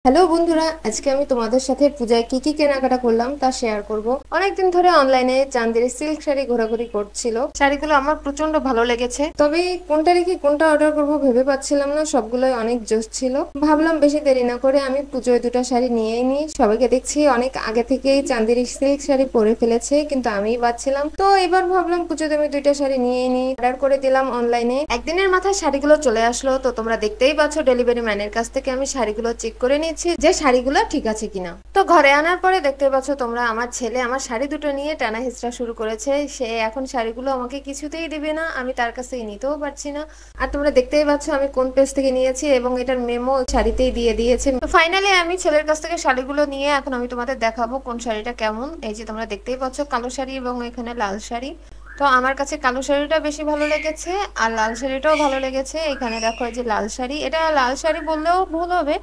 Hello বন্ধুরা, আজকে আমি তোমাদের সাথে পূজায় কি কি কেনাকাটা করলাম তা শেয়ার করব। অনেকদিন ধরে অনলাইনে চান্দের সিল্ক শাড়ি ঘোরাঘুরি করছিল। শাড়িগুলো আমার প্রচন্ড ভালো লেগেছে, তবে কোনটা রেখে কোনটা অর্ডার করব ভেবে পাচ্ছিলাম না। সবগুলোই অনেক জোশ ছিল। ভাবলাম বেশি দেরি না করে আমি পুজোয় দুটো শাড়ি নিয়েই নিই। সবাইকে দেখছি অনেক আগে থেকেই চান্দের সিল্ক শাড়ি পরে ফেলেছে, কিন্তু আমিই পাচ্ছিলাম। তো এবার ভাবলাম পুজোতে আমি দুইটা শাড়ি নিয়েই নিই। অর্ডার করে দিলাম অনলাইনে। একদিনের মাথায় শাড়িগুলো চলে আসলো। তো তোমরা দেখতেই পাচ্ছ ডেলিভারি ম্যানের কাছ থেকে আমি শাড়িগুলো চেক করে নিচ্ছি যে শাড়িগুলো ঠিক আছে কিনা। তো ঘরে আনার পরে দেখতে পাচ্ছ তোমরা আমার ছেলে আমার শাড়ি দুটো নিয়ে টানা হিচড়া শুরু করেছে। সে এখন শাড়িগুলো আমাকে কিছুতেই দিবে না, আমি তার কাছ থেকে নিতেও পারছি না। আর তোমরা দেখতেই পাচ্ছ আমি কোন পেজ থেকে নিয়েছি এবং এটার মেমো শাড়িতেই দিয়ে দিয়েছে। তো ফাইনালি আমি ছেলের কাছ থেকে শাড়িগুলো নিয়ে এখন আমি তোমাদের দেখাবো কোন শাড়িটা কেমন। এই যে তোমরা দেখতেই পাচ্ছ কালো শাড়ি এবং এখানে লাল শাড়ি। তো আমার কাছে কালো শাড়িটা বেশি ভালো লেগেছে আর লাল শাড়িটাও ভালো লেগেছে। এখানে দেখো এই যে লাল শাড়ি, এটা লাল শাড়ি বললেও ভুল হবে,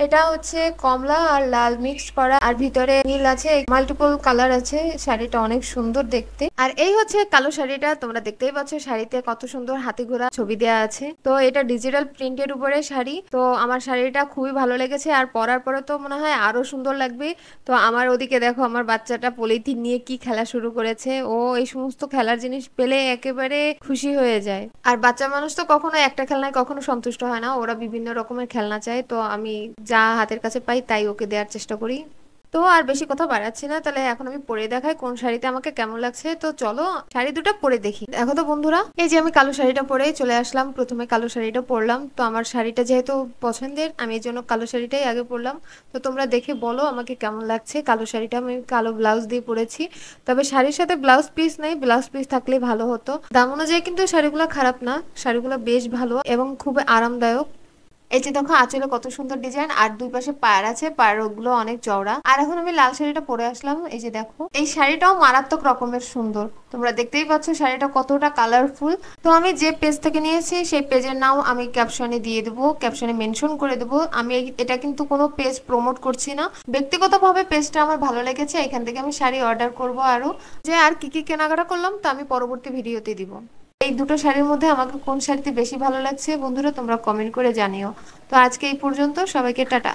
এটা হচ্ছে কমলা আর লাল মিক্সড করা, আর ভিতরে নীল আছে, মাল্টিপল কালার আছে। শাড়িটা অনেক সুন্দর দেখতে। আর এই হচ্ছে কালো শাড়িটা, তোমরা দেখতেই পাচ্ছ শাড়িতে কত সুন্দর হাতি ঘোড়া ছবি দেওয়া আছে। তো এটা ডিজিটাল প্রিন্টের উপরে শাড়ি। তো আমার শাড়িটা খুবই ভালো লেগেছে আর পরার পরে তো মনে হয় আরো সুন্দর লাগবে। তো আমার ওদিকে দেখো আমার বাচ্চাটা পলিথিন নিয়ে কি খেলা শুরু করেছে। ও এই সমস্ত খেলার জিনিস পেলে একেবারে খুশি হয়ে যায়। আর বাচ্চা মানুষ তো কখনো একটা খেলনায় কখনো সন্তুষ্ট হয় না, ওরা বিভিন্ন রকমের খেলনা চায়। তো আমি যা হাতের কাছে পাই তাই ওকে দেওয়ার চেষ্টা করি। তো আর বেশি কথা বাড়াচ্ছি না, তাহলে এখন আমি পরে দেখাই কোন শাড়িতে আমাকে কেমন লাগছে। তো চলো শাড়ি দুটো পরে দেখি। দেখো তো বন্ধুরা, এই যে আমি কালো শাড়িটা পরেই চলে আসলাম। প্রথমে কালো শাড়িটা পরলাম। তো আমার শাড়িটা যেহেতু পছন্দের, আমি এই জন্য কালো শাড়িটাই আগে পরলাম। তো তোমরা দেখে বলো আমাকে কেমন লাগছে। কালো শাড়িটা আমি কালো ব্লাউজ দিয়ে পরেছি, তবে শাড়ির সাথে ব্লাউজ পিস নেই, ব্লাউজ পিস থাকলে ভালো হতো। দাম অনুযায়ী কিন্তু শাড়িগুলো খারাপ না, শাড়িগুলো বেশ ভালো এবং খুব আরামদায়ক। এই যে দেখো আঁচলে কত সুন্দর ডিজাইন আর দুই পাশে পাড় আছে, পাড় গুলো অনেক চওড়া। আর এখন আমি লাল শাড়িটা পরে আসলাম। এই যে দেখো এই শাড়িটাও মারাত্মক রকমের সুন্দর। তোমরা দেখতেই পাচ্ছ শাড়িটা কতটা কালারফুল। তো আমি যে পেজ থেকে নিয়েছি সেই পেজের নাম আমি ক্যাপশনে দিয়ে দেবো, ক্যাপশনে মেনশন করে দেবো। আমি এটা কিন্তু কোনো পেজ প্রমোট করছি না, ব্যক্তিগতভাবে পেজটা আমার ভালো লেগেছে, এখান থেকে আমি শাড়ি অর্ডার করব। আরো যে আর কি কি কেনাকাটা করলাম তা আমি পরবর্তী ভিডিওতে দিব। এই দুটো শাড়ির মধ্যে আমাকে কোন শাড়িতে বেশি ভালো লাগছে বন্ধুরা তোমরা কমেন্ট করে জানিও। তো আজকে এই পর্যন্ত, সবাইকে টাটা।